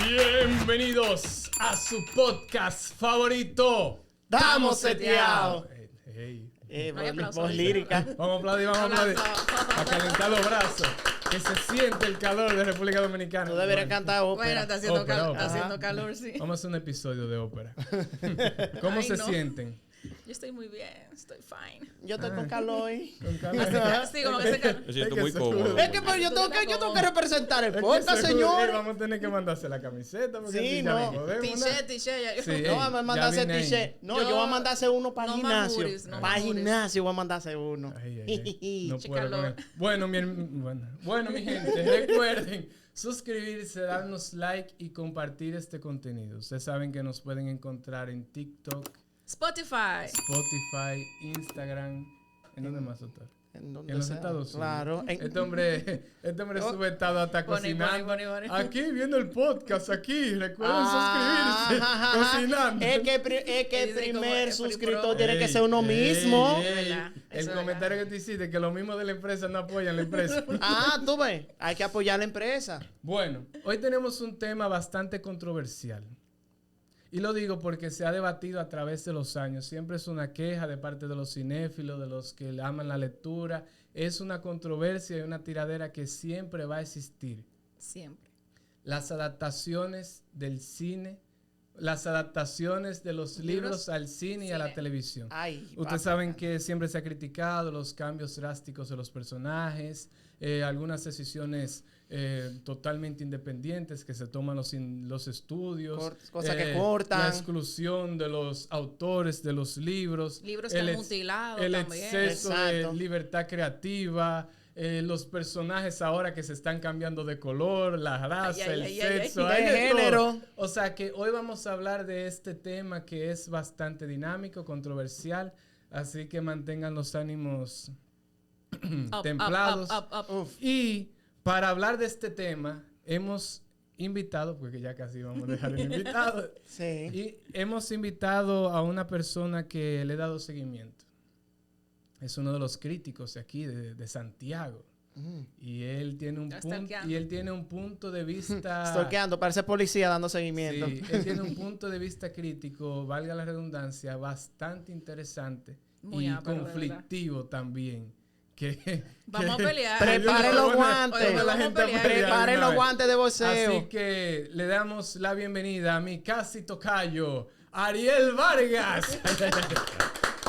Bienvenidos a su podcast favorito. ¡Estamos seteados! aplausos. Voz lírica. Vamos a aplaudir. A calentar los brazos. Que se siente el calor de República Dominicana. Tú deberías cantar ópera. Bueno, está haciendo, Ópera, ópera. está haciendo calor, sí. Vamos a hacer un episodio de ópera. ¿Cómo Ay, se no. sienten? Yo estoy muy bien, estoy fine. Yo estoy con calor hoy. Con calor. Sí, como que se calor. Me siento Es que muy seguro. cómodo. Es que pues, yo tengo que representar el Es que podcast, seguro, señores. vamos a tener que mandarse la camiseta. Porque Sí, así ya no. no podemos, ¿no? T-shirt, ya. Sí, No, vamos a mandarse ya viene ahí. t-shirt. No, yo Yo- voy a mandarse uno para no el más gimnasio. hoodies, no Para más el hoodies. gimnasio voy a mandarse uno. No Che puedo con calor. él. Bueno, mi gente, recuerden suscribirse, darnos like y compartir este contenido. Ustedes saben que nos pueden encontrar en TikTok, Spotify. Spotify, Instagram. ¿En dónde más, doctor? En donde En los sea. Estados Unidos. Claro. Este hombre sube estado hasta Bonnie, cocinando. Bonnie. Aquí viendo el podcast, aquí. Recuerden suscribirse. Ajá. Cocinando. Es que el Dice como primer el suscriptor pro. tiene que Ey, ser uno ey, mismo. ey. Verdad, El eso es comentario que tú hiciste, que los mismos de la empresa no apoyan la empresa. Ah, tú ves. Hay que apoyar a la empresa. Bueno, hoy tenemos un tema bastante controversial. Y lo digo porque se ha debatido a través de los años. Siempre es una queja de parte de los cinéfilos, de los que aman la lectura. Es una controversia y una tiradera que siempre va a existir. Siempre. Las adaptaciones del cine, las adaptaciones de los libros al cine y a la Cine. televisión. Ay, Ustedes papá. saben que siempre se ha criticado los cambios drásticos de los personajes, algunas decisiones totalmente independientes que se toman los estudios, Cosas que cortan. la exclusión de los autores de los libros, Libros que han mutilado el también. exceso Exacto. de libertad creativa. Los personajes ahora que se están cambiando de color, la raza, Ay, el ay, ay, sexo, ay. hay De todo. género. O sea que hoy vamos a hablar de este tema que es bastante dinámico, controversial, así que mantengan los ánimos Up, templados. up. Uf. Y para hablar de este tema, hemos invitado, porque ya casi vamos a dejar el invitado, Sí. y hemos invitado a una persona que le he dado seguimiento. Es uno de los críticos de aquí, de Santiago. Y él tiene un Está punto, stalkeando. y él tiene un punto de vista. Stalkeando, parece policía dando seguimiento. Sí, él tiene un punto de vista crítico, valga la redundancia, bastante interesante Muy y ápero, de conflictivo también. Vamos a pelear. Preparen los guantes. Oye, vamos a pelear. Preparen los guantes de boxeo. Así que le damos la bienvenida a mi casi tocayo, Ariel Vargas.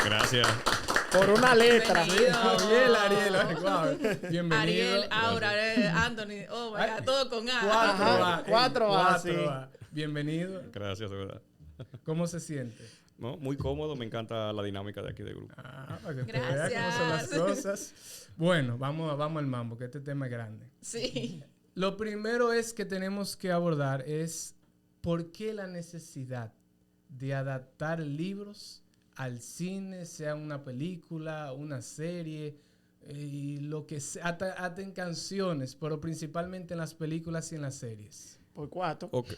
Gracias. Por una letra. Bienvenido. Ariel, wow. Bienvenido. Ariel, Aura, Anthony. Oh, my God, todo con A. 4A. Ajá, 4A, sí. 4A. Bienvenido. Gracias, de verdad. ¿Cómo se siente? No, muy cómodo, me encanta la dinámica de aquí del grupo. Para que usted vea cómo son las Gracias. cosas. Bueno, vamos al mambo, que este tema es grande. Sí. Lo primero es que tenemos que abordar es por qué la necesidad de adaptar libros al cine, sea una película, una serie, y lo que sea, hasta en canciones, pero principalmente en las películas y en las series. Por 4. Ok.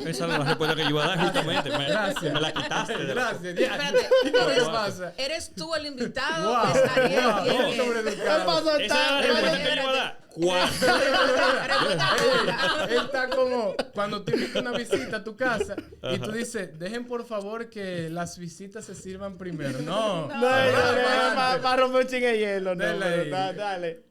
Esa es la respuesta que yo iba a dar justamente. Gracias. Me la quitaste. de la- Gracias. Espérate, ¿Qué ¿eres, pasa? ¿eres tú el invitado? Wow, ¿Es Ariel? wow, ¿Quién un es? hombre ¿Qué educado. pasó? Esa es la respuesta que yo iba a dar. Cuatro. Él está como cuando tú invitas una visita a tu casa y tú dices, dejen por favor que las visitas se sirvan primero. No. Para romper un chingue de hielo. No, Dale ahí. dale.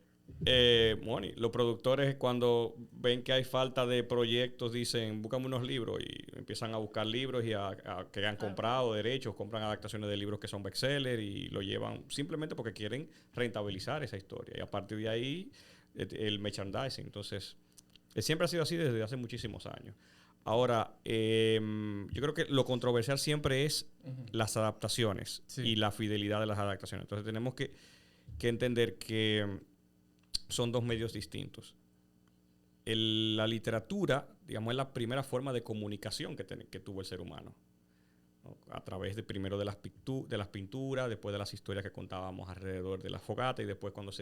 Moni, los productores cuando ven que hay falta de proyectos dicen, búscame unos libros y empiezan a buscar libros y a que han comprado derechos, compran adaptaciones de libros que son bestsellers y lo llevan simplemente porque quieren rentabilizar esa historia. Y a partir de ahí, el merchandising. Entonces, siempre ha sido así desde hace muchísimos años. Ahora, yo creo que lo controversial siempre es las adaptaciones y la fidelidad de las adaptaciones. Entonces, tenemos que entender que son dos medios distintos. La literatura, digamos, es la primera forma de comunicación que tuvo el ser humano, ¿no? A través primero de las pinturas, después de las historias que contábamos alrededor de la fogata y después cuando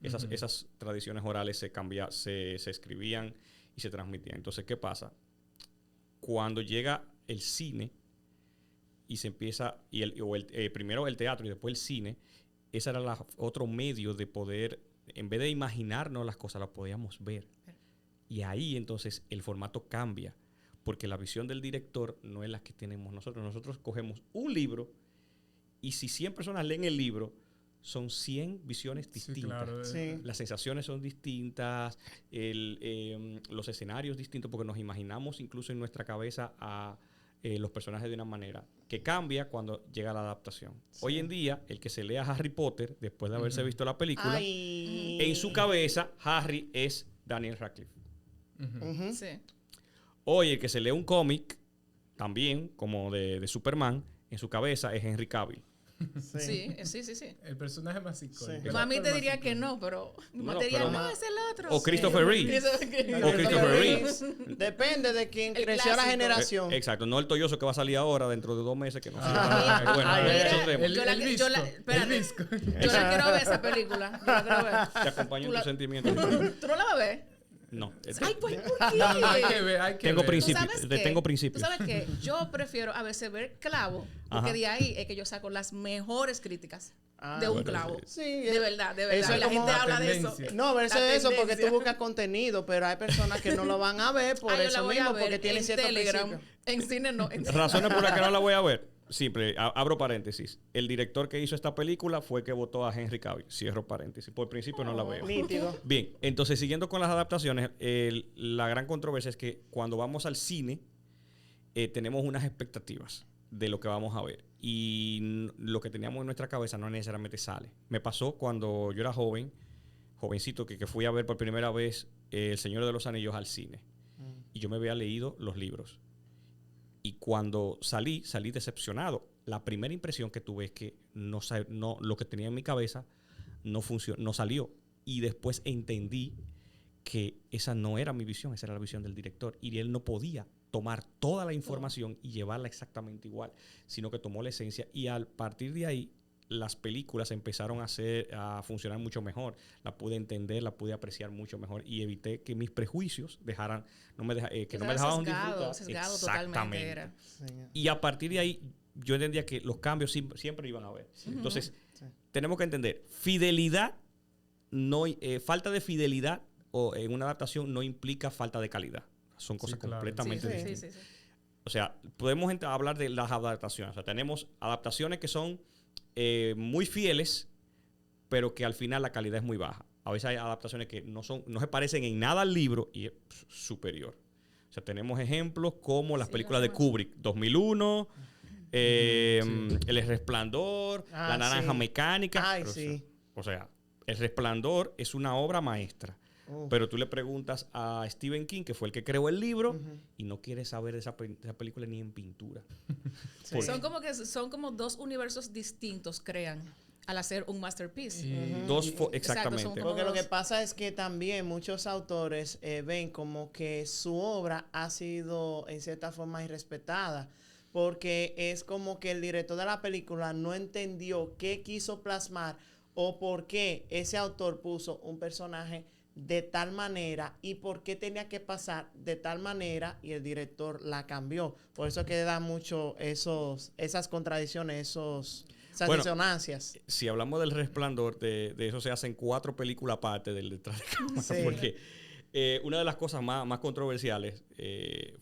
esas tradiciones orales se escribían y se transmitían. Entonces, ¿qué pasa? Cuando llega el cine y se empieza, primero el teatro y después el cine, ese era otro medio de poder, en vez de imaginarnos las cosas, las podíamos ver. Y ahí entonces el formato cambia. porque la visión del director no es la que tenemos nosotros. Nosotros cogemos un libro y si 100 personas leen el libro, son 100 visiones distintas. Sí, claro. Sí. Las sensaciones son distintas, los escenarios distintos, porque nos imaginamos incluso en nuestra cabeza a los personajes de una manera que cambia cuando llega la adaptación. Sí. Hoy en día, el que se lea Harry Potter, después de haberse visto la película, Ay. en su cabeza, Harry es Daniel Radcliffe. Ujú. Ujú. Sí. Hoy, el que se lee un cómic, también, como de Superman, en su cabeza es Henry Cavill. Sí, sí. El personaje más icónico. Sí. el Mami actor te más diría que icónico. no, pero mi No, mamá te diría, pero- no, es el otro. O Christopher Reeve. O Christopher Reeve. Depende de quién El creció la clásico. generación. Exacto, no el tolloso que va a salir ahora dentro de 2 meses que no sé. Ah, bueno, ay, eso mira, es tema. El, Yo la- el yo visco. la- El espérate. visco. Yo la quiero ver esa película. Yo la quiero ver. Te acompaño en Tú la- tus sentimientos. ¿Tú no la vas a ver? No. Ay, pues, ¿por qué? No, hay que ver, hay que Tengo ver. principio. ¿Tú sabes Te qué? tengo principios. ¿Tú sabes qué? Yo prefiero a veces ver clavo, porque Ajá. de ahí es que yo saco las mejores críticas Ah, de un bueno, clavo. Sí, De verdad, de eso verdad. es Y la como gente la habla de eso. tendencia. No, verse La eso porque tú tendencia. buscas contenido, pero hay personas que no lo van a ver por Ah, yo eso la voy mismo, a ver porque tienen en cierto Telegram. principio. En cine no. En Razones por las que no la voy a ver. Simple, abro paréntesis. El director que hizo esta película fue el que votó a Henry Cavill. Cierro paréntesis. Por principio no la veo. Nítido. Bien, entonces siguiendo con las adaptaciones, la gran controversia es que cuando vamos al cine tenemos unas expectativas de lo que vamos a ver y lo que teníamos en nuestra cabeza no necesariamente sale. Me pasó cuando yo era jovencito, que fui a ver por primera vez El Señor de los Anillos al cine y yo me había leído los libros. Y cuando salí decepcionado. La primera impresión que tuve es que no, lo que tenía en mi cabeza no funcionó, no salió. Y después entendí que esa no era mi visión, esa era la visión del director. Y él no podía tomar toda la información y llevarla exactamente igual, sino que tomó la esencia. Y a partir de ahí, las películas empezaron a funcionar mucho mejor. La pude entender, la pude apreciar mucho mejor y evité que mis prejuicios no me dejaban disfrutar. Sesgado totalmente era. Sí. Y a partir de ahí, yo entendía que los cambios siempre iban a haber. Entonces, Sí. tenemos que entender, falta de fidelidad en una adaptación no implica falta de calidad. Son cosas claro. completamente Sí, distintas. sí. O sea, podemos hablar de las adaptaciones. O sea, tenemos adaptaciones que son muy fieles, pero que al final la calidad es muy baja. A veces hay adaptaciones que no se parecen en nada al libro y es superior. O sea, tenemos ejemplos como las Sí, películas de las Kubrick, 2001, El Resplandor, Ah, La Naranja sí. Mecánica. Ay, Pero, sí. O sea, El Resplandor es una obra maestra. Pero tú le preguntas a Stephen King, que fue el que creó el libro, y no quiere saber de esa película ni en pintura. Sí. Son como dos universos distintos crean al hacer un masterpiece. Exactamente. son como- Porque lo que pasa es que también muchos autores ven como que su obra ha sido en cierta forma irrespetada. Porque es como que el director de la película no entendió qué quiso plasmar o por qué ese autor puso un personaje de tal manera y por qué tenía que pasar de tal manera y el director la cambió. Por eso que da mucho esas contradicciones, esas Bueno, disonancias. Si hablamos del Resplandor, de eso se hacen 4 películas aparte del detrás de cámara. Sí. Porque una de las cosas más controversiales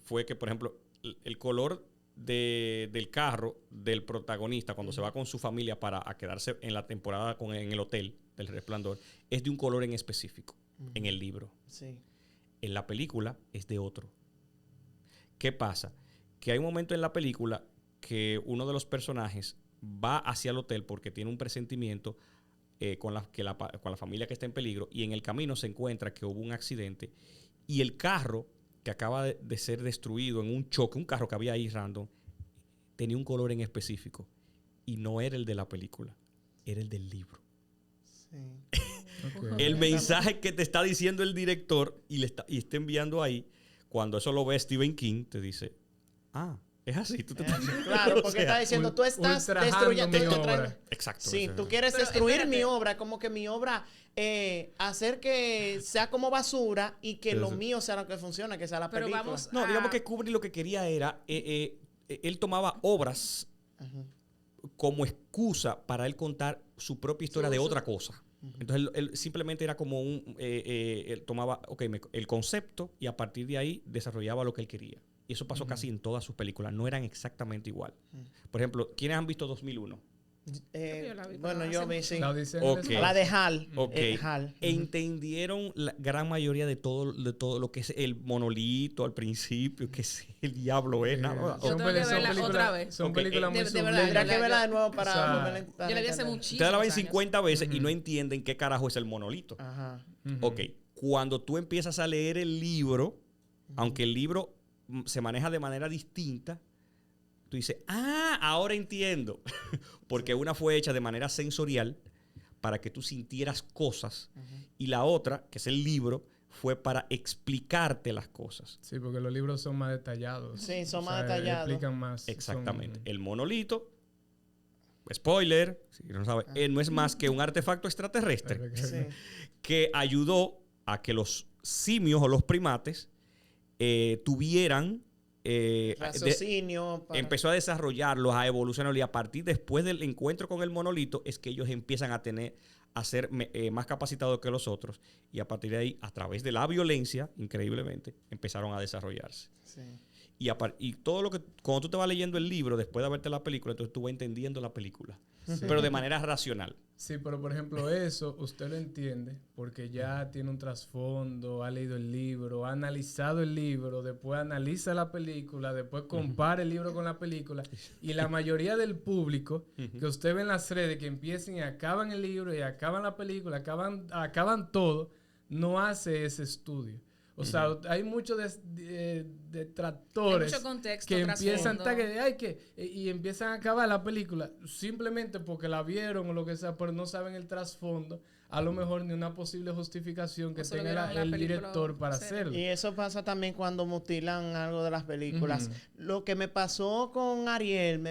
fue que, por ejemplo, el color del carro del protagonista cuando se va con su familia a quedarse en la temporada en el hotel del Resplandor es de un color en específico en el libro. Sí. En la película es de otro. ¿Qué pasa? Que hay un momento en la película que uno de los personajes va hacia el hotel porque tiene un presentimiento con la familia que está en peligro y en el camino se encuentra que hubo un accidente y el carro que acaba de ser destruido en un choque, un carro que había ahí random, tenía un color en específico y no era el de la película, era el del libro. Sí. Ok. El mensaje que te está diciendo el director y está enviando ahí, cuando eso lo ve Stephen King, te dice, es así. Tú te estás- Claro, porque O sea, está diciendo, tú estás ultrajando destruyendo mi tú obra. traes- Exacto. Sí, o sea, tú quieres Pero destruir espérate. mi obra, como que mi obra hacer que sea como basura y que Sí, lo sí. mío sea lo que funcione, que sea la Pero película. vamos No, digamos que Kubrick lo que quería era, él tomaba obras como excusa para él contar su propia historia de otra cosa. Entonces él simplemente era como él tomaba el concepto y a partir de ahí desarrollaba lo que él quería. Y eso pasó casi en todas sus películas. No eran exactamente igual. Por ejemplo, ¿quiénes han visto 2001? Yo la vi, Bueno, pero yo hace vi, sí. La Odisea en el Ok. espacio. La de Hal. Ok. Hal. Entendieron la gran mayoría de todo lo que es el monolito al principio, que es el diablo es. nada. Yo tengo que verla otra vez. Son Ok, películas muy de verdad, sublimes. Tendrá que yo- verla de nuevo para o sea, volverla a Yo la vi hace entender. muchísimo. Ustedes la ven 50 veces y no entienden qué carajo es el monolito. Ajá. Ok, cuando tú empiezas a leer el libro, aunque el libro se maneja de manera distinta, tú dices, ahora entiendo. Porque una fue hecha de manera sensorial para que tú sintieras cosas y la otra, que es el libro, fue para explicarte las cosas. Sí, porque los libros son más detallados. Sí, son O más sea, detallados. Explican más. Exactamente. Son- El monolito, spoiler, si no sabe, no es más que un artefacto extraterrestre Sí. que ayudó a que los simios o los primates tuvieran... Raciocinio. empezó a desarrollarlos, a evolucionarlos y a partir después del encuentro con el monolito es que ellos empiezan a ser más capacitados que los otros y a partir de ahí, a través de la violencia, increíblemente, empezaron a desarrollarse. Sí. Y todo lo que, cuando tú te vas leyendo el libro, después de verte la película, entonces tú vas entendiendo la película, pero de manera racional. Sí, pero por ejemplo eso usted lo entiende porque ya tiene un trasfondo, ha leído el libro, ha analizado el libro, después analiza la película, después compara el libro con la película y la mayoría del público que usted ve en las redes que empiezan y acaban el libro y acaban la película, acaban todo, no hace ese estudio. O sea, hay muchos detractores Hay mucho contexto, que empiezan trasfondo. y empiezan a acabar la película simplemente porque la vieron o lo que sea, pero no saben el trasfondo, a lo mejor ni una posible justificación que O solo tenga vieron la el película director para serie. hacerlo. Y eso pasa también cuando mutilan algo de las películas. Lo que me pasó con Ariel,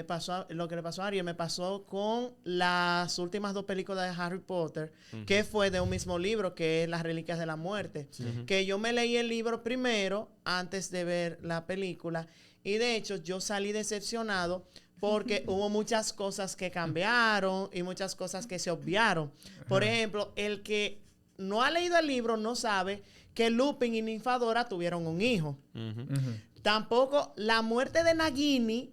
lo que le pasó a Ariel, me pasó con las últimas 2 películas de Harry Potter, que fue de un mismo libro, que es Las Reliquias de la Muerte. Que yo me leí el libro primero, antes de ver la película, y de hecho yo salí decepcionado porque hubo muchas cosas que cambiaron y muchas cosas que se obviaron. Por ejemplo, el que no ha leído el libro no sabe que Lupin y Ninfadora tuvieron un hijo. Tampoco la muerte de Nagini,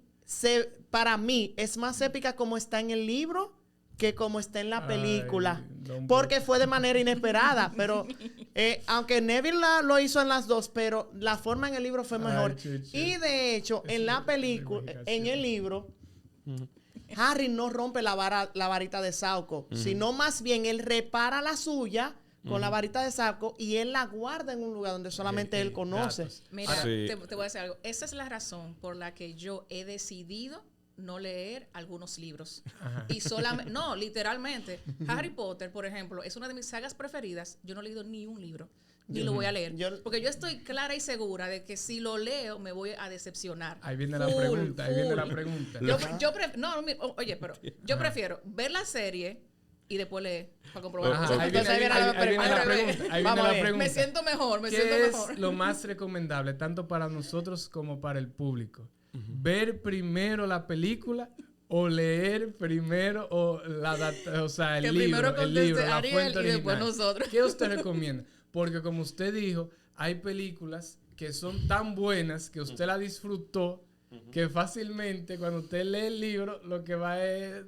para mí, es más épica como está en el libro que como está en la película. Porque fue de manera inesperada. Pero aunque Neville lo hizo en las 2, pero la forma en el libro fue mejor. Y de hecho, en la película, en el libro, Harry no rompe la varita de Sauco, sino más bien él repara la suya con la varita de Sauco y él la guarda en un lugar donde solamente él conoce. Mira, Sí. te voy a decir algo. Esa es la razón por la que yo he decidido no leer algunos libros. Y solamente, no, literalmente. Harry Potter, por ejemplo, es una de mis sagas preferidas. Yo no he leído ni un libro. Ni lo voy a leer. Porque yo estoy clara y segura de que si lo leo me voy a decepcionar. Ahí viene la pregunta, ahí viene la pregunta. Oye, pero yo prefiero ver la serie y después leer para comprobar. Ajá, ahí Entonces, viene la pregunta. Ahí viene Vamos a la ver. pregunta. me siento mejor, me ¿Qué siento es mejor. lo más recomendable, tanto para nosotros como para el público? ¿Ver primero la película o leer primero el Que libro, primero el conteste libro, la Ariel fuente y después original? nosotros. ¿Qué usted recomienda? Porque como usted dijo, hay películas que son tan buenas que usted la disfrutó que fácilmente cuando usted lee el libro lo que va es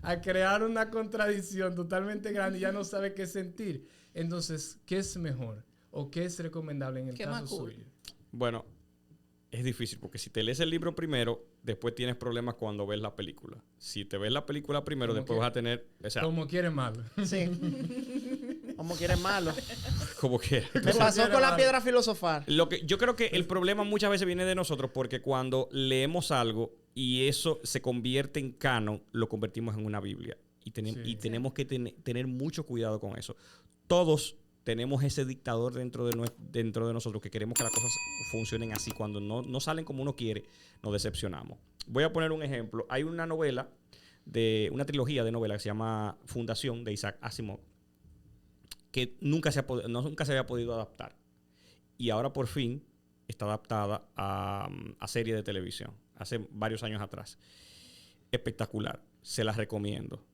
a crear una contradicción totalmente grande y ya no sabe qué sentir. Entonces, ¿qué es mejor? ¿O qué es recomendable en el Qué caso más cool. suyo? Bueno, es difícil porque si te lees el libro primero, después tienes problemas cuando ves la película. Si te ves la película primero, Como después que- vas a tener... O sea, Como quiere malo. Sí. Como quieres malo. como que... Me pasó con la piedra filosofal. Yo creo que el problema muchas veces viene de nosotros porque cuando leemos algo y eso se convierte en canon, lo convertimos en una Biblia. Y tenemos que tener mucho cuidado con eso. Todos tenemos ese dictador dentro de nosotros que queremos que las cosas funcionen así. Cuando no salen como uno quiere, nos decepcionamos. Voy a poner un ejemplo. Hay una novela, una trilogía de novelas que se llama Fundación, de Isaac Asimov, que nunca se había podido adaptar. Y ahora por fin está adaptada a serie de televisión, hace varios años atrás. Espectacular, se las recomiendo.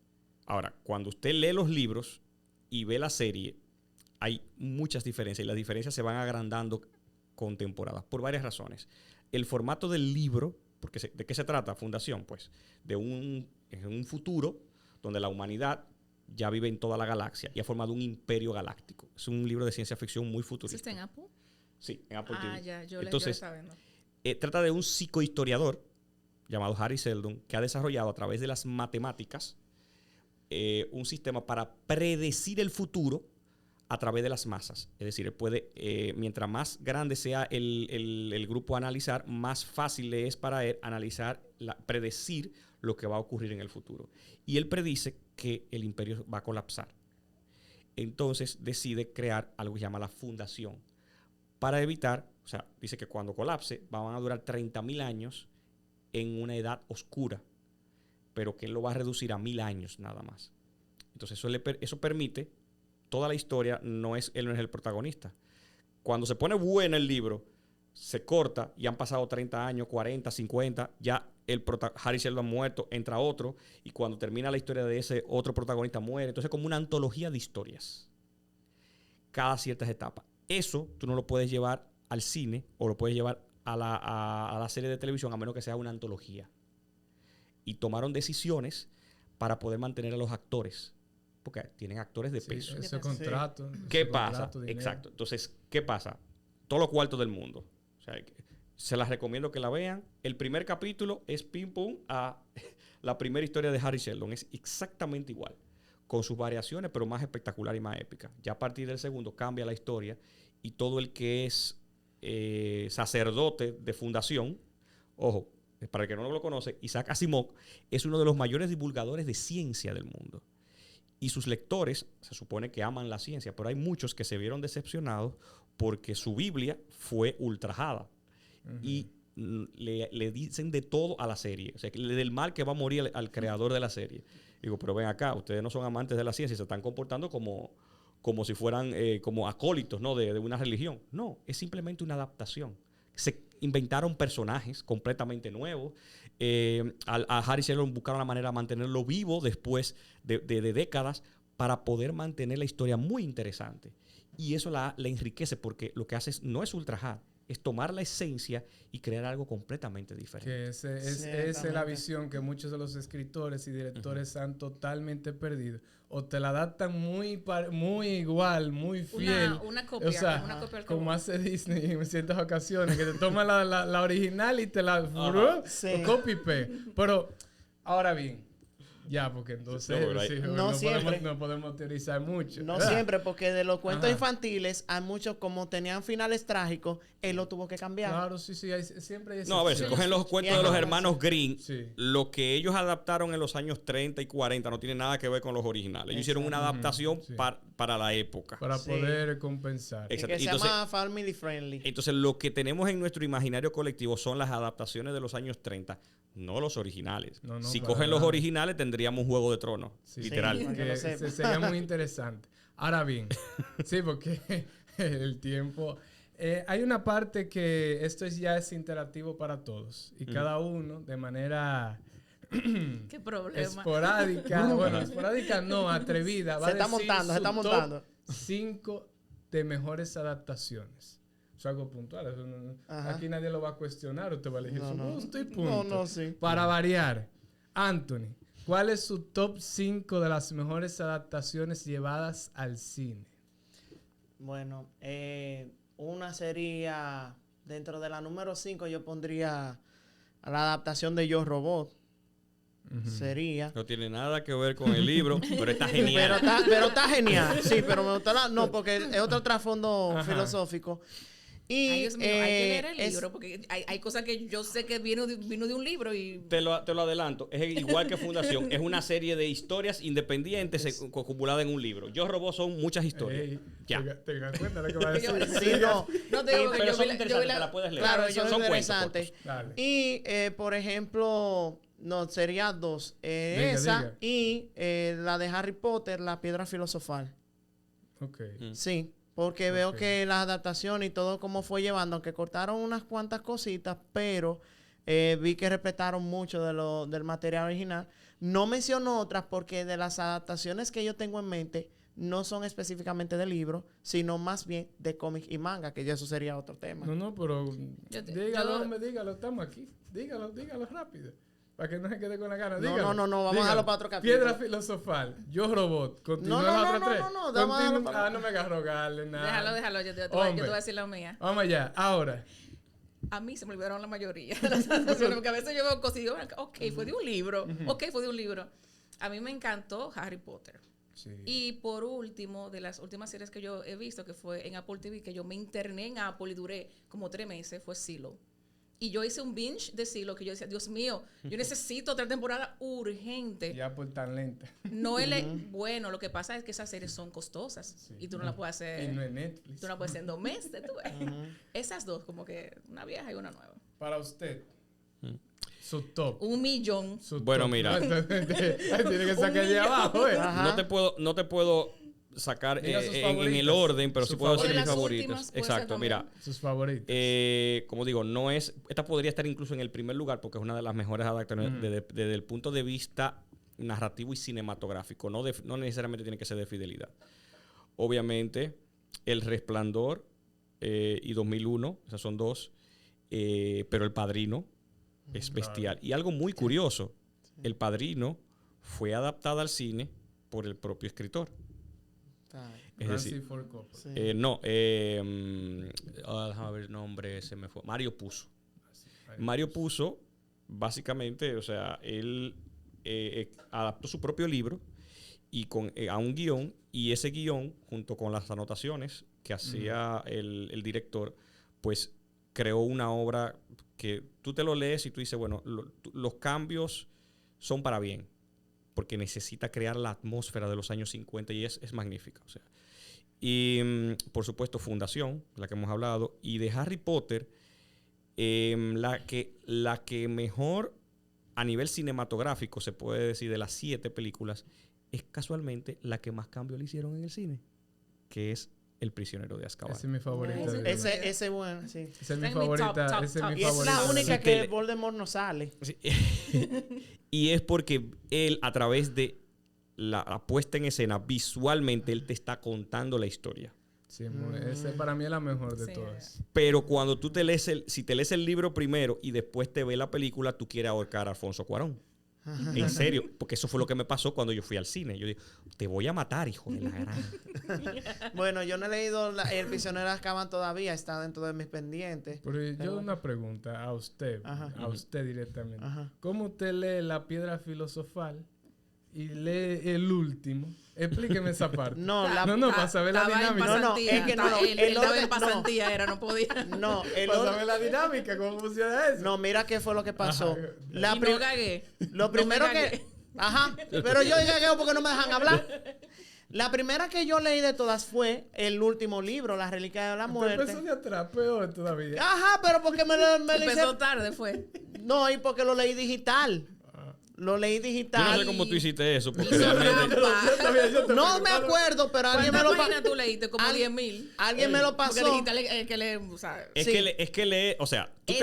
Ahora, cuando usted lee los libros y ve la serie, hay muchas diferencias y las diferencias se van agrandando contemporadas, por varias razones. El formato del libro, porque ¿de qué se trata? Fundación, pues, en un futuro donde la humanidad ya vive en toda la galaxia y ha formado un imperio galáctico. Es un libro de ciencia ficción muy futurista. ¿Existe en Apple? Sí, en Apple TV. Ya, yo Entonces, le estaba viendo. Trata de un psicohistoriador llamado Hari Seldon que ha desarrollado a través de las matemáticas un sistema para predecir el futuro a través de las masas. Es decir, él puede, mientras más grande sea el grupo a analizar, más fácil le es para él predecir lo que va a ocurrir en el futuro. Y él predice que el imperio va a colapsar. Entonces decide crear algo que se llama la fundación para evitar, o sea, dice que cuando colapse van a durar 30,000 años en una edad oscura, pero que él lo va a reducir a 1,000 años nada más. Entonces eso permite, toda la historia, él no es el protagonista. Cuando se pone bueno el libro, se corta y han pasado 30 años, 40, 50, ya Hari Seldon ha muerto, entra otro, y cuando termina la historia de ese otro protagonista muere. Entonces es como una antología de historias, cada ciertas etapas. Eso tú no lo puedes llevar al cine o lo puedes llevar a la serie de televisión a menos que sea una antología. Y tomaron decisiones para poder mantener a los actores, porque tienen actores de peso. Ese contrato. ¿Qué pasa? Exacto. Entonces, ¿qué pasa? Todos los cuartos del mundo. O sea, se las recomiendo que la vean. El primer capítulo es pim pum a la primera historia de Hari Seldon. Es exactamente igual, con sus variaciones, pero más espectacular y más épica. Ya a partir del segundo cambia la historia y todo el que es sacerdote de fundación, ojo, para el que no lo conoce, Isaac Asimov es uno de los mayores divulgadores de ciencia del mundo. Y sus lectores se supone que aman la ciencia, pero hay muchos que se vieron decepcionados porque su Biblia fue ultrajada. Y le dicen de todo a la serie. O sea, del mal que va a morir al creador de la serie. Digo, pero ven acá, ustedes no son amantes de la ciencia y se están comportando como si fueran como acólitos, ¿no? de una religión. No, es simplemente una adaptación. Se inventaron personajes completamente nuevos. A Hari Seldon buscaron la manera de mantenerlo vivo después de décadas para poder mantener la historia muy interesante. Y eso la enriquece porque lo que hace no es ultrajar, es tomar la esencia y crear algo completamente diferente. Que esa es la visión que muchos de los escritores y directores han totalmente perdido. O te la adaptan muy igual, muy fiel. Una copia. O sea, una copia como hace Disney en ciertas ocasiones, que te toma la original y te la copy-paste. Pero, ahora bien, ya, porque entonces no podemos teorizar mucho. No ¿verdad? siempre, porque de los cuentos infantiles, hay muchos, como tenían finales trágicos, él lo tuvo que cambiar. Claro, sí, siempre hay No, a ver, si cogen los cuentos de los hermanos Grimm, sí, lo que ellos adaptaron en los años 30 y 40 no tiene nada que ver con los originales. Ellos hicieron una adaptación para la época. Para poder compensar. Y que se llama family friendly. Entonces, lo que tenemos en nuestro imaginario colectivo son las adaptaciones de los años 30, no los originales. Si cogen los originales, tendríamos un Juego de Tronos, literal. Sí, que sería muy interesante. Ahora bien, sí, porque el tiempo... hay una parte que esto ya es interactivo para todos. Y cada uno, de manera... ¿Qué problema? Esporádica. Bueno, esporádica no, atrevida. Va se está montando. 5 de mejores adaptaciones. Es algo puntual. Eso aquí nadie lo va a cuestionar. Usted va a elegir su gusto y punto. Sí. Para variar, Anthony, ¿cuál es su top 5 de las mejores adaptaciones llevadas al cine? Bueno, una sería, dentro de la número 5, yo pondría a la adaptación de Yo Robot. Sería. No tiene nada que ver con el libro, pero está genial. Pero está genial. Sí, pero me gustó no, porque es otro trasfondo filosófico. Y ay, Dios mío, hay que leer el libro, porque hay cosas que yo sé que vino de un libro y... Te lo adelanto. Es igual que Fundación. Es una serie de historias independientes acumuladas en un libro. Yo Robot son muchas historias. Ya. ¿Te das cuenta de lo que va a decir? Sí, no. No te digo que pero son interesantes, te la puedes leer. Claro, son interesantes. Y, por ejemplo... No, sería 2. Esa y la de Harry Potter, La Piedra Filosofal. Ok. Sí, porque veo que las adaptaciones y todo como fue llevando, aunque cortaron unas cuantas cositas, pero vi que respetaron mucho del material original. No menciono otras porque de las adaptaciones que yo tengo en mente, no son específicamente de libros, sino más bien de cómic y manga, que ya eso sería otro tema. No, pero dígalo, estamos aquí. Dígalo rápido. Para que no se quede con la gana. No, vamos a dejarlo para otro capítulo. Piedra filosofal, Yo Robot. Continúa las otras tres. No me hagas rogarle nada. Déjalo. Yo te voy a decir la mía. Vamos allá. Ahora. A mí se me olvidaron la mayoría de las adaptaciones, porque a veces yo veo cosas y digo, ok, fue de un libro. Fue de un libro. A mí me encantó Harry Potter. Sí. Y por último, de las últimas series que yo he visto, que fue en Apple TV, que yo me interné en Apple y duré como 3 meses, fue Silo. Y yo hice un binge de Silo que yo decía, Dios mío, yo necesito otra temporada urgente. Ya por tan lenta. No bueno, lo que pasa es que esas series son costosas. Sí. Y tú no las puedes hacer. Y no es Netflix. Tú no las puedes hacer en 2 meses, tú ves. Esas dos, como que una vieja y una nueva. Para usted. Su top. 1 millón. Bueno, mira. Tiene que sacar de abajo, No te puedo sacar en el orden, pero sí puedo decir mis favoritas. Exacto, mira. Sus favoritas. Como digo, esta podría estar incluso en el primer lugar porque es una de las mejores adaptaciones desde el punto de vista narrativo y cinematográfico. No necesariamente tiene que ser de fidelidad. Obviamente, El Resplandor y 2001, esas son 2. Pero El Padrino es bestial. Y algo muy curioso, El Padrino fue adaptada al cine por el propio escritor. Es decir, déjame ver el nombre, se me fue. Mario Puzo. Mario Puzo, básicamente, o sea, él adaptó su propio libro y a un guión, y ese guión, junto con las anotaciones que hacía el director, pues creó una obra que tú te lo lees y tú dices, bueno, los cambios son para bien, porque necesita crear la atmósfera de los años 50 y es magnífica. O sea. Y, por supuesto, Fundación, la que hemos hablado. Y de Harry Potter, la que mejor a nivel cinematográfico se puede decir de las 7 películas, es casualmente la que más cambios le hicieron en el cine, que es El Prisionero de Azkaban. Ese es mi favorito. Ese bueno, sí. Esa es mi favorita. Y es la única que Voldemort no sale. Sí. Y es porque él, a través de la puesta en escena, visualmente, él te está contando la historia. Sí, ese para mí es la mejor de todas. Pero cuando tú si te lees el libro primero y después te ves la película, tú quieres ahorcar a Alfonso Cuarón. En serio, porque eso fue lo que me pasó cuando yo fui al cine. Yo digo, te voy a matar, hijo de la gran. Bueno, yo no he leído El Prisionero de Azkaban todavía, está dentro de mis pendientes. Pero yo una pregunta a usted, usted directamente. ¿Cómo usted lee La Piedra Filosofal y lee el último? Explíqueme esa parte. Para saber la dinámica. Es que él estaba en pasantía, no podía. Para saber la dinámica, cómo funciona eso. No, mira qué fue lo que pasó. No gagué. Lo primero que... pero yo gagueo porque no me dejan hablar. La primera que yo leí de todas fue el último libro, La Reliquia de la Muerte. Empezó de atrás, peor todavía. Pero porque me lo empezó tarde, fue. No, y porque lo leí digital. Lo leí digital. Yo no sé cómo tú hiciste eso. Porque no me acuerdo, pero alguien me lo pasó. ¿Cuántas páginas tú leíste? Como 10,000. Alguien me lo pasó. Porque digital es que lee, o sea, es que lee, o sea, tú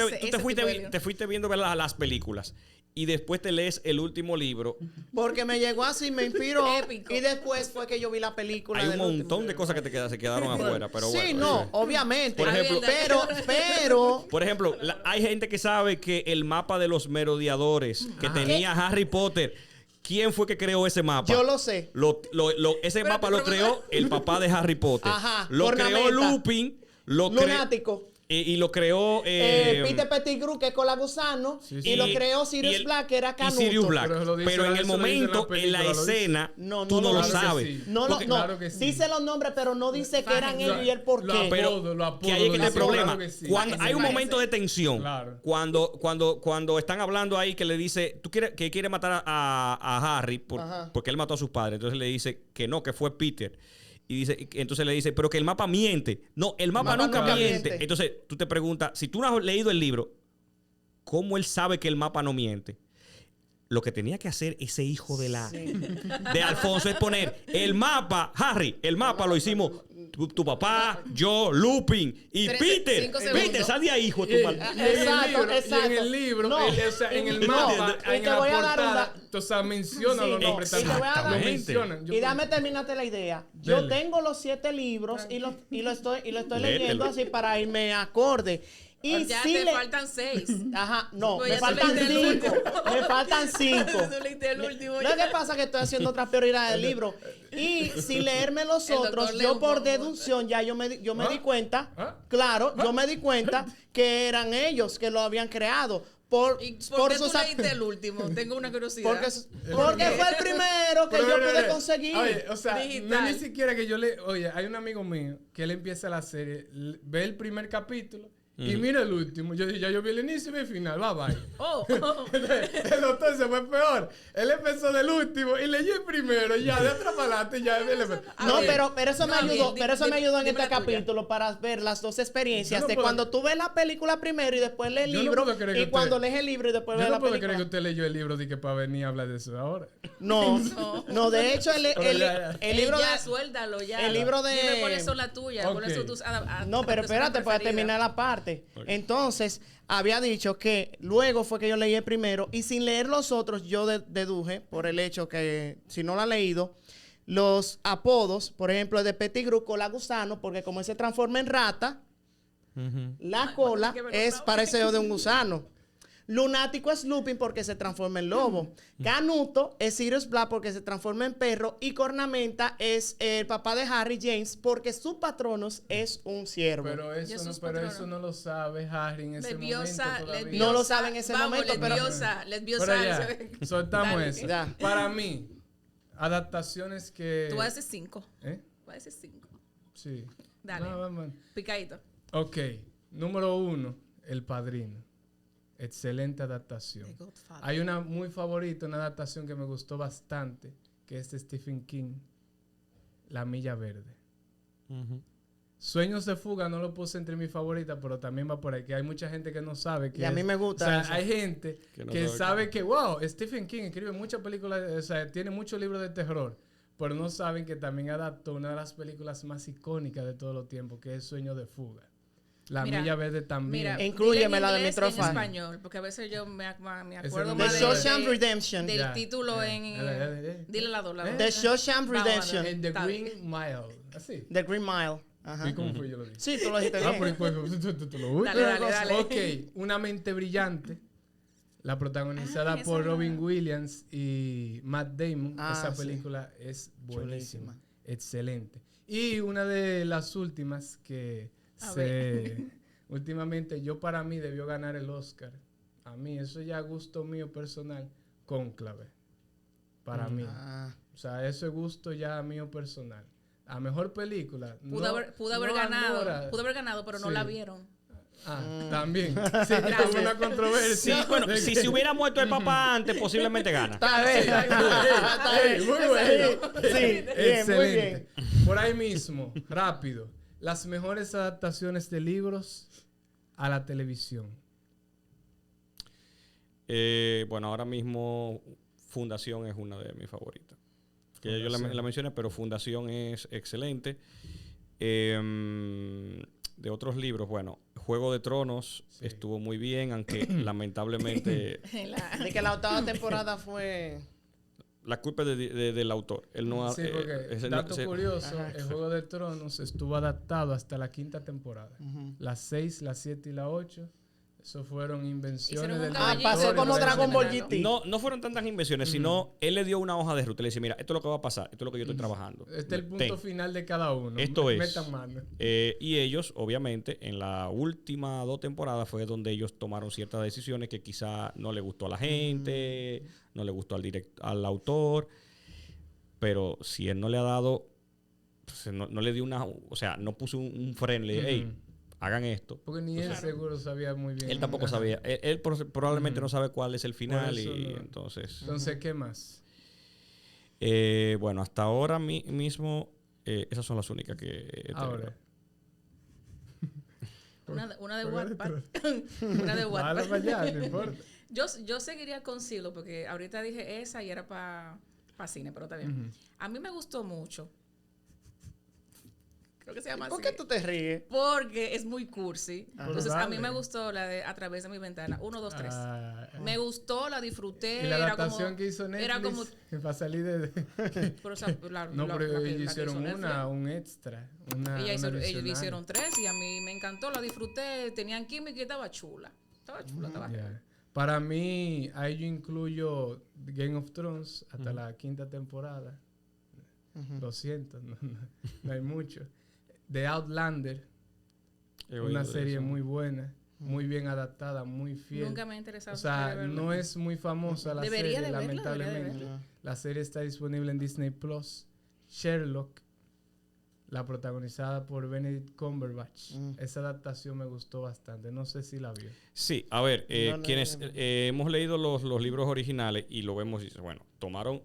te fuiste viendo las películas y después te lees el último libro. Porque me llegó así, me inspiró. Épico. Y después fue que yo vi la película. Hay un montón de cosas que se quedaron afuera, pero bueno. Sí, no, obviamente. Por ejemplo, pero por ejemplo, hay gente que sabe que el mapa de los merodeadores que tenía Harry Potter, ¿quién fue que creó ese mapa? Yo lo sé. Ese mapa lo creó el papá de Harry Potter. Lo creó Lupin. Lunático. Y lo creó Peter Pettigrew, que es Colagusano, y lo creó Sirius Black, que era Canuto. Sirius Black. Pero en el momento, en la escena, tú no lo sabes. Dice los nombres, pero no dice que eran ellos y el por qué. Pero que hay el problema. Cuando hay un momento de tensión, cuando están hablando ahí que le dice, que quiere matar a Harry porque él mató a sus padres, entonces le dice que no, que fue Peter. Y entonces le dice, pero que el mapa miente. No, el mapa nunca miente. Entonces tú te preguntas, si tú no has leído el libro, ¿cómo él sabe que el mapa no miente? Lo que tenía que hacer ese hijo de Alfonso es poner el mapa, Harry, el mapa lo hicimos tu papá, yo, Lupin y Peter. Peter, sal de ahí, hijo de tu mal. Exacto. Y en el libro, en el mapa, en la portada, O sea, menciona los nombres y te voy a también. dar- Lo Exactamente. mencionan. Yo Y dame terminarte la idea. Yo Dele. tengo los 7 libros y lo estoy Léetelo. leyendo así para irme acorde. Y Ya sí te le... faltan 6. Ajá, no, Pues me ya faltan tú leíste el 5. Me faltan 5. Tú leíste el último Lo ya. que pasa es que estoy haciendo otras prioridades del libro. Y sin leerme los El otros, doctor yo León por Bobo. deducción ya yo me di cuenta, ¿Ah? claro, yo me di cuenta que eran ellos que lo habían creado. Por, ¿Y por qué tú sus leíste el último? Tengo una curiosidad. porque fue el primero que yo pude conseguir. Oye, o sea, no Digital. es ni siquiera que yo le... Oye, hay un amigo mío que él empieza la serie, ve el primer capítulo y mira el último. Yo dije, ya yo vi el inicio y vi el final, bye bye. Oh, El doctor se fue peor. Él empezó del último y leyó el primero y ya de atrás para adelante ya él empezó. A No, ver. pero eso me No, ayudó, bien, pero eso me ayudó en dime este la tuya. capítulo para ver las dos experiencias Yo no de puedo- cuando tú ves la película primero y después lees el Yo no libro puedo creer que y cuando usted- lees el libro y después ves Yo la no puedo película. creer que usted leyó el libro de que para venir a hablar de eso ahora. No, de hecho el libro ya, de suéltalo ya. el libro de- Dime cuáles son las tuyas, cuáles son Ok. tus No, pero espérate para terminar la parte. Entonces, había dicho que luego fue que yo leí el primero y sin leer los otros yo deduje, por el hecho que, si no lo ha leído, los apodos, por ejemplo, de Pettigrew cola gusano, porque como él se transforma en rata, la cola hay que verlo es otra parece de un gusano. Lunático es Lupin porque se transforma en lobo. Canuto es Sirius Black porque se transforma en perro. Y Cornamenta es el papá de Harry James porque su patronos es un ciervo. Pero eso, Jesús no, pero patrono. eso no lo sabe Harry en ese Lesbiosa, momento todavía. lesbiosa. No lo sabe en ese Vamos, momento, pero- lesbiosa, Pero ya, soltamos Dale. eso. Ya. Para mí, adaptaciones que... Tú vas a decir 5. ¿Eh? Vas a decir 5. Sí. Dale. No, vamos. Picadito. Ok, número 1, El Padrino. Excelente adaptación. The Godfather. Hay una muy favorita, una adaptación que me gustó bastante, que es de Stephen King, La Milla Verde. Sueños de fuga no lo puse entre mis favoritas, pero también va por ahí, que hay mucha gente que no sabe que Y a mí me gusta O sea, eso. hay gente Que no que sabe sabe que, wow, Stephen King escribe muchas películas, o sea, tiene muchos libros de terror, pero no saben que también adaptó una de las películas más icónicas de todos los tiempos, que es Sueños de fuga. La Mira, Milla Verde también. Mira, Inclúyeme dile en la de inglés y Mitrofa. en español, porque a veces yo me acuerdo no The más me- Shawshank Redemption. del Ya, título ya. en... Dale. Dile la dos, la dos. The Shawshank Vamos, Redemption. vamos. En The Está Green bien. Mile. Así. The Green Mile. Ajá. ¿Y cómo fue? Yo lo dije. Sí, tú lo dijiste Ah, bien. pues tú lo Dale, dale. Ok, Una mente brillante. La protagonizada esa por no. Robin Williams y Matt Damon. Ah, Esa sí. película es buenísima. Chulísima. Excelente. Y una de las últimas que A últimamente para mí debió ganar el Oscar. A mí, eso ya gusto mío personal. Cónclave. Para mí. Ah. O sea, eso es gusto ya mío personal. A mejor película. Pudo haber no ganado, ahora. pudo haber ganado, pero no Sí. la vieron. También. Sí, hubo una controversia. Sí, bueno, si se hubiera muerto el papá antes, posiblemente gana. Está bien. Está Ey, bien. muy bueno. Sí, bien, muy bien. Excelente. Por ahí mismo, rápido. Las mejores adaptaciones de libros a la televisión. Bueno, ahora mismo Fundación es una de mis favoritas. Que ya yo la mencioné, pero Fundación es excelente. De otros libros, bueno, Juego de Tronos estuvo muy bien, aunque lamentablemente De que la octava temporada fue... la culpa es del autor. Él no ha- Sí, porque, ese dato no- curioso, Ajá. el Juego de Tronos estuvo adaptado hasta la 5ª temporada. Las 6, las 7 y la 8, eso fueron invenciones Hicieron un del caballito. director pasó y como de la Dragon Ball general. GT. No fueron tantas invenciones, sino él le dio una hoja de ruta y le dice, mira, esto es lo que va a pasar, esto es lo que yo estoy trabajando. Este es el punto Ten. final de cada uno. Esto es. Metan mano. Y ellos, obviamente, en la última 2 temporadas fue donde ellos tomaron ciertas decisiones que quizá no le gustó a la gente, no le gustó al autor, pero si él no le ha dado, pues, no le dio una, o sea, no puso un freno, le dije, hey, hagan esto. Porque ni él seguro sabía muy bien. Él tampoco Ajá. sabía. Él probablemente no sabe cuál es el final eso y no. entonces... Entonces, ¿qué más? Bueno, hasta ahora mismo, esas son las únicas que he tenido. Ahora. Una de Wattpad. Una de Dale Wattpad. para allá, no importa. Yo seguiría con Silo porque ahorita dije esa y era para cine, pero está bien. A mí me gustó mucho. Creo que se llama ¿Por así. qué tú te ríes? Porque es muy cursi. Entonces, a mí Dale. me gustó la de A través de mi ventana. 1, 2, 3. Ah, Me gustó, la disfruté. y la era adaptación como, que hizo Netflix Era como... para salir de... Pero, o sea, No, pero la que ellos hicieron hizo Netflix. un extra. Ellos adicional. hicieron 3 y a mí me encantó, la disfruté, tenían química y estaba chula. Estaba chula, estaba Ya. Para mí, ahí yo incluyo Game of Thrones hasta la 5ª temporada. Lo siento, no hay mucho. The Outlander, He oído una de serie eso. muy buena, muy bien adaptada, muy fiel. Nunca me ha interesado. O sea, de verlo. no es muy famosa la Debería serie, de verla, lamentablemente. debería de La serie está disponible en Disney Plus. Sherlock, la protagonizada por Benedict Cumberbatch. Esa adaptación me gustó bastante. No sé si la vio. Sí, a ver, No, quienes hemos leído los libros originales y lo vemos y dice, bueno, tomaron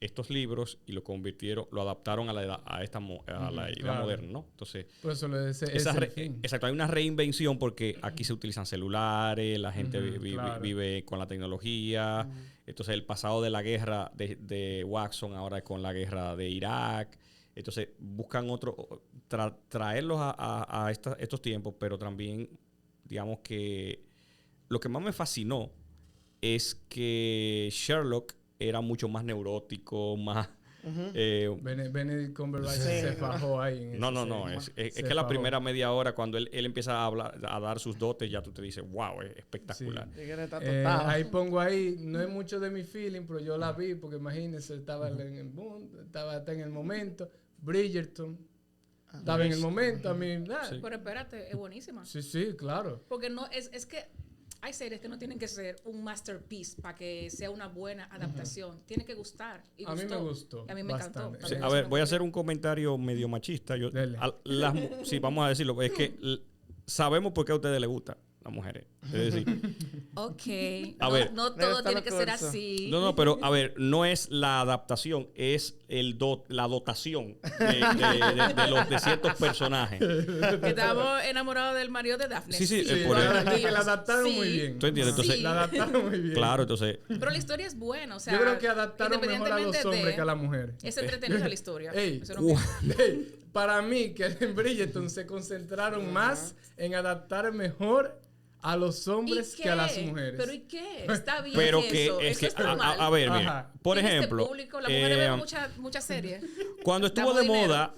estos libros y lo convirtieron, lo adaptaron a la edad, a la edad claro. moderna, ¿no? Entonces, Por eso lo es esa el fin. exacto, hay una reinvención porque aquí se utilizan celulares, la gente claro. vive con la tecnología. Entonces, el pasado de la guerra de Watson ahora es con la guerra de Irak. Entonces, buscan traerlos a estos tiempos, pero también, digamos que lo que más me fascinó es que Sherlock era mucho más neurótico, más... Benedict Cumberbatch Sí, se fajó ahí. En No, esa no, no. serie. Es Se que la fajó. primera media hora, cuando él empieza a hablar, a dar sus dotes, ya tú te dices, wow, es espectacular. Ahí pongo ahí, no es mucho de mi feeling, pero yo la vi porque imagínense, estaba en el mundo, estaba hasta en el momento. Bridgerton, estaba en el momento, a mí, nada. Sí. Pero espérate, es buenísima. Sí, claro. Porque no, es que hay series que no tienen que ser un masterpiece para que sea una buena adaptación. Tiene que gustar. Y A mí me gustó Y a mí me encantó. bastante. Sí, También a es ver, una voy a muy hacer bien. un comentario medio machista. Dele. Sí, vamos a decirlo. Es que sabemos por qué a ustedes les gusta las mujeres. Es decir, Ok. A no, ver. no Debe todo estar tiene que ser curso. así. no, pero a ver, no es la adaptación, es la dotación de ciertos personajes. Que estamos enamorados del marido de Daphne. Sí, Sí, por la, eso. que la adaptaron Sí. muy bien. ¿Tú entiendes? Entonces, Sí. La adaptaron muy bien. claro, entonces, Pero la historia es buena. O sea, Yo creo que adaptaron mejor a los independientemente hombres que a las mujeres. Es entretenida la historia. Ey, Eso no ey, para mí, que en Bridgerton se concentraron más en adaptar mejor a los hombres ¿Y que a las qué? mujeres. ¿Pero y qué? Está bien pero eso. que es Eso que, está mal. a ver, mire, Ajá. por En este ejemplo, público, las mujeres ven muchas series. cuando estuvo Damos de dinero. moda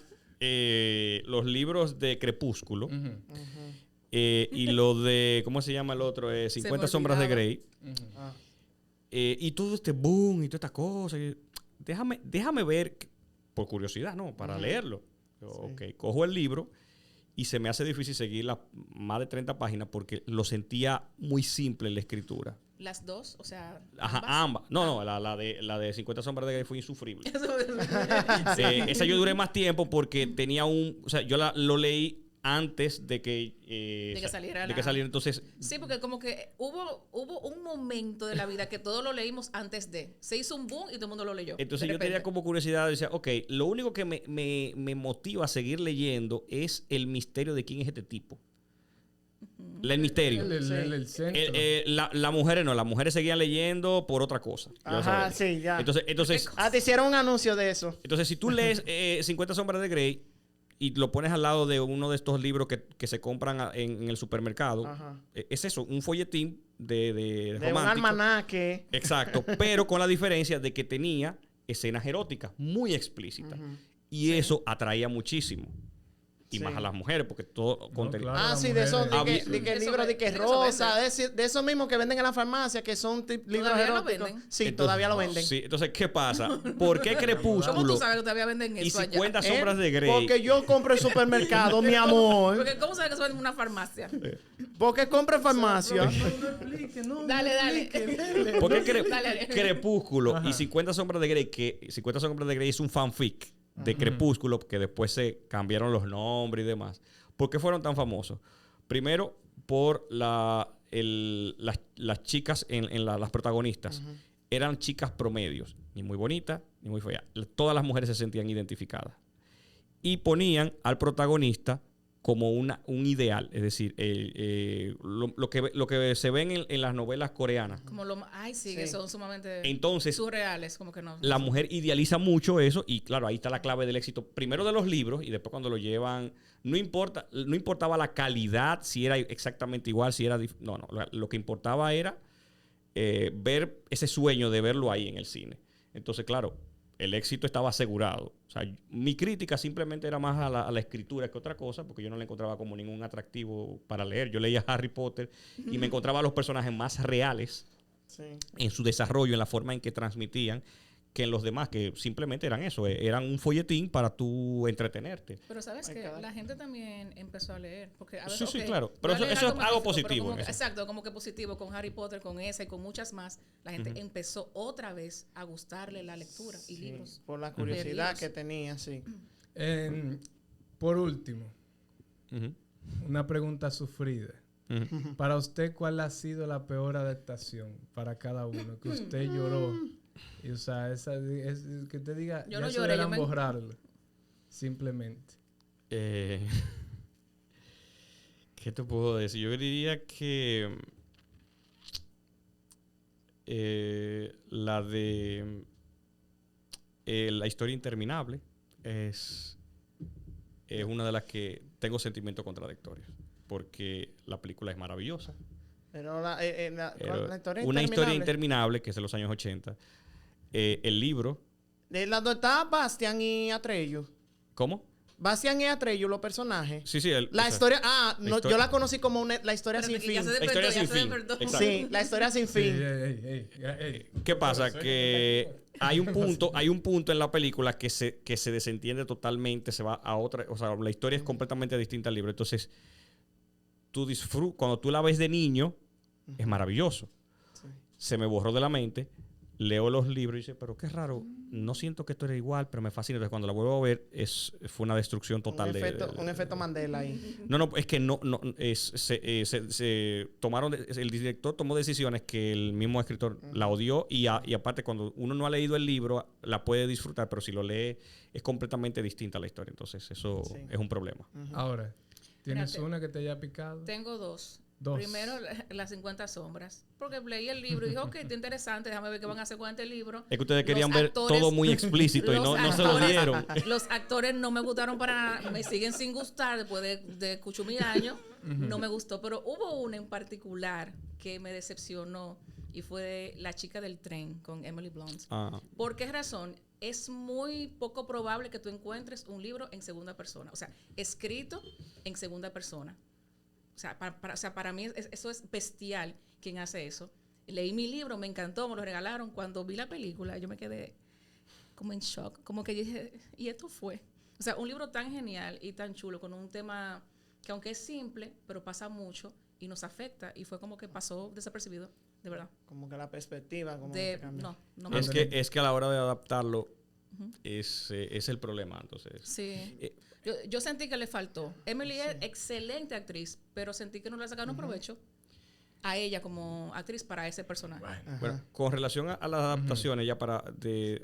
los libros de Crepúsculo Ujú. y lo de, ¿cómo se llama el otro? 50 me sombras de olvidaba. Grey. Y todo este boom y toda esta cosa. Déjame ver, por curiosidad, ¿no? Para leerlo. Ok, cojo el libro y se me hace difícil seguir las más de 30 páginas porque lo sentía muy simple en la escritura. Las dos, o sea. Ajá, ambas. No, la de 50 sombras de Grey fue insufrible. ambas. Esa yo duré más tiempo porque tenía o sea, yo lo leí antes de que... De que saliera de que saliera, entonces... Sí, porque como que hubo un momento de la vida que todos lo leímos antes de. Se hizo un boom y todo el mundo lo leyó. Entonces de yo tenía repente. como curiosidad, decía, ok, lo único que me motiva a seguir leyendo es el misterio de quién es este tipo. El misterio. El centro. Las mujeres no, las mujeres seguían leyendo por otra cosa. Ya Ajá, sabes. sí, ya. Entonces, Te hicieron un anuncio de eso. si tú lees 50 sombras de Grey y lo pones al lado de uno de estos libros que se compran en el supermercado, Ajá. es eso, un folletín de De un romántico. almanaque. Exacto, pero con la diferencia de que tenía escenas eróticas muy explícitas. Y eso atraía muchísimo. Y Sí. más a las mujeres, porque todo contenido. claro. Sí, de esos, mujeres. de que Eso libros de que eso rosa, vende. de esos mismos que venden en la farmacia, que son libros ¿Todavía lo eróticos. venden? Sí, Entonces, todavía lo venden. Sí, entonces, ¿qué pasa? ¿Por qué ¿Cómo Crepúsculo tú sabes que todavía venden y eso allá? 50 sombras de Grey? Porque yo compro en supermercado, mi amor. Porque ¿cómo sabes que eso venden en una farmacia? Porque compro en farmacia. No explique, no. Dale, no dale. explique, dele. ¿Por qué Dale. Crepúsculo Ajá. y 50 sombras de Grey? Que 50 sombras de Grey es un fanfic de Crepúsculo, que después se cambiaron los nombres y demás. ¿Por qué fueron tan famosos? Primero, por las chicas, las protagonistas. Eran chicas promedios. Ni muy bonitas, ni muy feas. Todas las mujeres se sentían identificadas. Y ponían al protagonista como un ideal. Es decir, lo que se ven en las novelas coreanas. Como ay, sí, que son sumamente surreales, como que no. La mujer idealiza mucho eso y claro, ahí está la clave del éxito. Primero de los libros y después cuando lo llevan, no importaba la calidad, si era exactamente igual, si era... No, lo que importaba era ver ese sueño de verlo ahí en el cine. Entonces, claro, el éxito estaba asegurado. O sea, mi crítica simplemente era más a la escritura que otra cosa, porque yo no le encontraba como ningún atractivo para leer. Yo leía Harry Potter y me encontraba a los personajes más reales en su desarrollo, en la forma en que transmitían, que en los demás, que simplemente eran eso, eran un folletín para tú entretenerte. Pero sabes que la gente también empezó a leer. Porque, a ver, sí, claro. Pero eso es algo positivo. Exacto, como que positivo con Harry Potter, con esa y con muchas más. La gente empezó otra vez a gustarle la lectura y libros. Por la curiosidad que tenía, sí. Por último, una pregunta sufrida. Para usted, ¿cuál ha sido la peor adaptación para cada uno? Que usted lloró. Y, o sea, que te diga, yo ya no se lloré, deberán borrarlo. Simplemente. ¿Qué te puedo decir? Yo diría que la de La historia interminable es una de las que tengo sentimientos contradictorios. Porque la película es maravillosa. Pero la historia una historia interminable, que es de los años 80. El libro. ¿De la donde está Bastian y Atreyu? ¿Cómo? Bastian y Atreyu, los personajes. Sí. La historia... yo la conocí como la historia sin fin. La historia sin fin. Sí, la historia sin fin. ¿Qué pasa? Que hay un punto en la película que se desentiende totalmente, se va a otra... O sea, la historia es completamente distinta al libro. Entonces, cuando tú la ves de niño, es maravilloso. Sí. Se me borró de la mente. Leo los libros y dice, pero qué raro, no siento que esto era igual, pero me fascina. Entonces, cuando la vuelvo a ver, fue una destrucción total. Un efecto Mandela ahí. No, es que se tomaron, el director tomó decisiones que el mismo escritor la odió y aparte, cuando uno no ha leído el libro, la puede disfrutar, pero si lo lee, es completamente distinta la historia. Entonces, eso es un problema. Ahora, ¿tienes una que te haya picado? Tengo dos. Primero, las 50 sombras. Porque leí el libro y dije, ok, está interesante, déjame ver qué van a hacer con este libro. Es que ustedes querían ver todo muy explícito y no se lo dieron. Los actores no me gustaron para nada, me siguen sin gustar después de cuchumil años. No me gustó, pero hubo una en particular que me decepcionó y fue La chica del tren con Emily Blunt. ¿Por qué razón? Es muy poco probable que tú encuentres un libro en segunda persona, o sea, escrito en segunda persona. O sea, para mí eso es bestial quien hace eso. Leí mi libro, me encantó, me lo regalaron. Cuando vi la película, yo me quedé como en shock. Como que dije, ¿y esto fue? O sea, un libro tan genial y tan chulo, con un tema que aunque es simple, pero pasa mucho y nos afecta. Y fue como que pasó desapercibido, de verdad. Como que la perspectiva. Como es que a la hora de adaptarlo es el problema. Entonces, sí. Yo sentí que le faltó. Emily es excelente actriz, pero sentí que no le sacaron provecho a ella como actriz para ese personaje. Bueno, con relación a las adaptaciones, ya para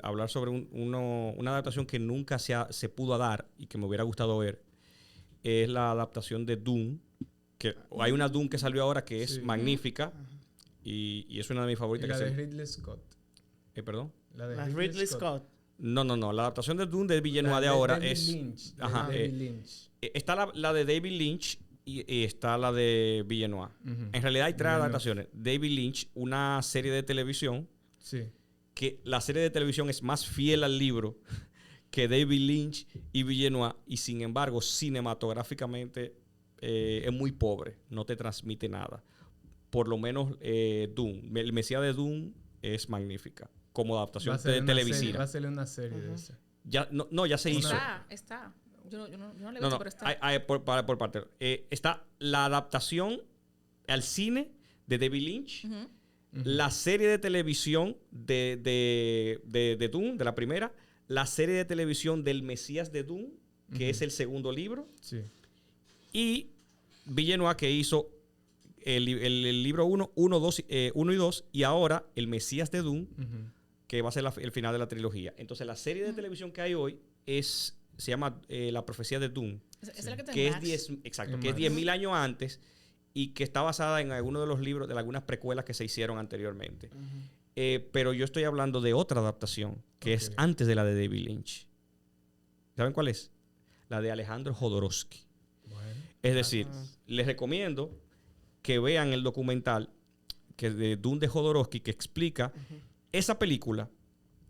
hablar sobre una adaptación que nunca se pudo dar y que me hubiera gustado ver, es la adaptación de Dune. Que hay una Dune que salió ahora que es magnífica y es una de mis favoritas. ¿Y la de Ridley Scott? ¿Perdón? La de Ridley Scott. No. La adaptación de Dune de Villeneuve de ahora es... Lynch, David Lynch. Está la de David Lynch y está la de Villeneuve. En realidad hay tres adaptaciones. David Lynch, una serie de televisión. Sí. Que la serie de televisión es más fiel al libro que David Lynch y Villeneuve. Y sin embargo, cinematográficamente es muy pobre. No te transmite nada. Por lo menos Dune. El Mesías de Dune es magnífica. Como adaptación televisiva. Va a salir una serie de esa. Ya se hizo. Está. Yo no le he visto, pero está. Por parte. Está la adaptación al cine de David Lynch, la serie de televisión de Dune, de la primera, la serie de televisión del Mesías de Dune, que es el segundo libro, y Villeneuve, que hizo el libro 1 y 2, y ahora el Mesías de Dune, que va a ser el final de la trilogía. Entonces, la serie de televisión que hay hoy es se llama La profecía de Dune. Es la que Que es Max. 10.000 años antes y que está basada en algunos de los libros de algunas precuelas que se hicieron anteriormente. Pero yo estoy hablando de otra adaptación que es antes de la de David Lynch. ¿Saben cuál es? La de Alejandro Jodorowsky. Bueno. Es decir, les recomiendo que vean el documental que de Dune de Jodorowsky que explica esa película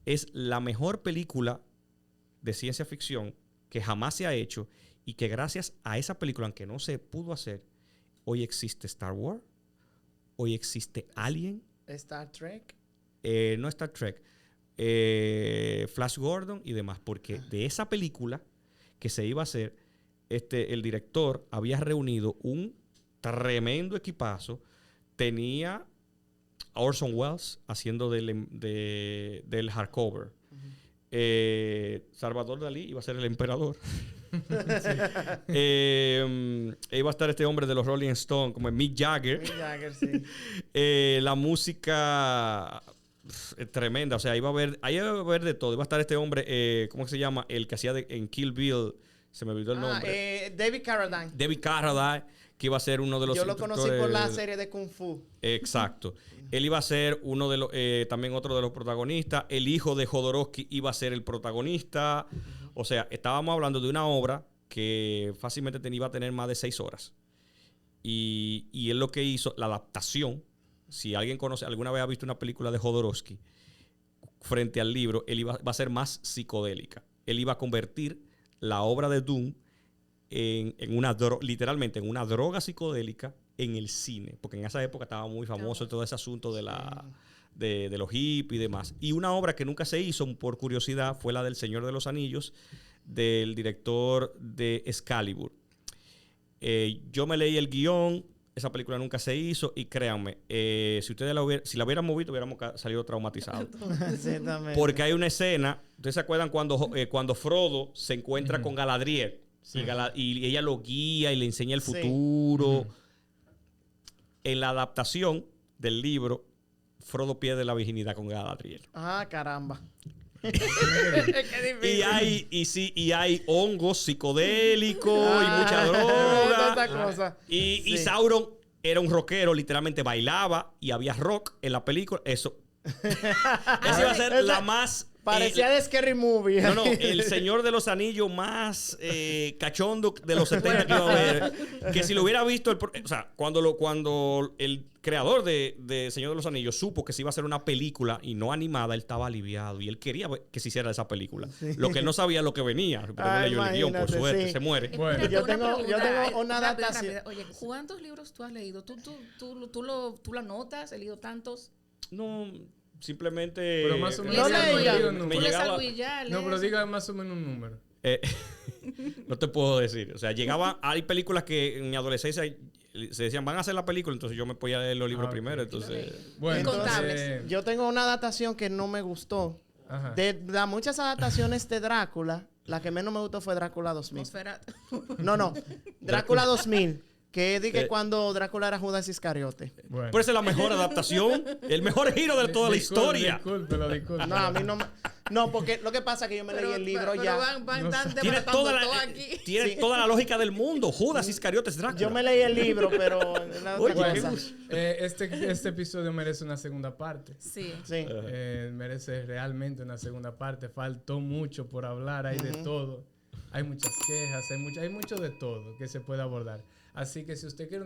es la mejor película de ciencia ficción que jamás se ha hecho y que gracias a esa película, aunque no se pudo hacer, hoy existe Star Wars, hoy existe Alien. Star Trek. No Star Trek. Flash Gordon y demás. Porque de esa película que se iba a hacer, el director había reunido un tremendo equipazo. Tenía a Orson Welles haciendo del hardcover. Salvador Dalí iba a ser el emperador. Iba a estar este hombre de los Rolling Stones, como Mick Jagger. Mick Jagger, sí. La música tremenda, o sea, ahí va a haber de todo. Iba a estar este hombre, ¿cómo se llama? El que hacía en Kill Bill, se me olvidó el nombre. David Carradine. David Carradine, que iba a ser uno de los... Yo lo conocí por la serie de Kung Fu. Exacto. Él iba a ser uno de los, también otro de los protagonistas. El hijo de Jodorowsky iba a ser el protagonista. O sea, estábamos hablando de una obra que fácilmente iba a tener más de 6 horas. Y él lo que hizo, la adaptación, si alguien conoce, alguna vez ha visto una película de Jodorowsky, frente al libro, va a ser más psicodélica. Él iba a convertir la obra de Dune literalmente en una droga psicodélica en el cine, porque en esa época estaba muy famoso todo ese asunto de los hippies y demás. Y una obra que nunca se hizo, por curiosidad, fue la del Señor de los Anillos, del director de Excalibur. Yo me leí el guión, esa película nunca se hizo, y créanme, si la hubiéramos visto, hubiéramos salido traumatizados. Porque hay una escena, ¿ustedes se acuerdan cuando Frodo se encuentra con Galadriel? Sí. Y ella lo guía y le enseña el futuro. En la adaptación del libro, Frodo pierde la virginidad con Galadriel. Ah, caramba. Qué difícil. Y hay hongos psicodélicos y mucha droga. Y Sauron era un rockero, literalmente bailaba y había rock en la película. Eso iba a ser la más... Parecía de Scary Movie. No, el Señor de los Anillos más cachondo de los 70 que iba a haber. Que si lo hubiera visto... o sea, cuando el creador de Señor de los Anillos supo que se iba a hacer una película y no animada, él estaba aliviado. Y él quería que se hiciera esa película. Sí. Lo que él no sabía lo que venía. Porque no leyó el guión, por suerte. Sí. Se muere. Bueno. Yo tengo una adaptación. Oye, ¿cuántos libros tú has leído? ¿Tú lo anotas? ¿Has leído tantos? No... Simplemente... Pero más o menos... pero diga más o menos un número. No te puedo decir. O sea, hay películas que en mi adolescencia se decían, van a hacer la película, entonces yo me podía leer los libros primero, entonces... Bueno, yo tengo una adaptación que no me gustó. Ajá. De las muchas adaptaciones de Drácula, la que menos me gustó fue Drácula 2000. No. Drácula 2000. Que dije cuando Drácula era Judas Iscariote. Bueno. Pero esa es la mejor adaptación. El mejor giro de toda la historia. Discúlpelo. No, a mí no me... No, porque lo que pasa es que yo me leí el libro ya. Tiene toda la lógica del mundo. Judas Iscariote es Drácula. Yo me leí el libro, pero... Este episodio merece una segunda parte. Sí. Merece realmente una segunda parte. Faltó mucho por hablar. Hay de todo. Hay muchas quejas. Hay mucho de todo que se puede abordar. Así que si usted quiere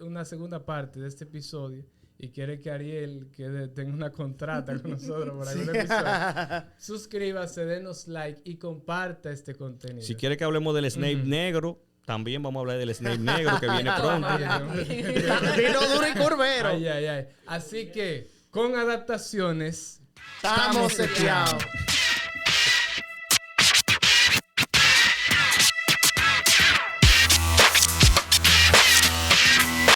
una segunda parte de este episodio y quiere que Ariel tenga una contrata con nosotros por algún episodio, suscríbase, denos like y comparta este contenido. Si quiere que hablemos del Snape negro, también vamos a hablar del Snape negro que viene pronto. Vino duro y curvero. Así que, con adaptaciones, estamos seteados.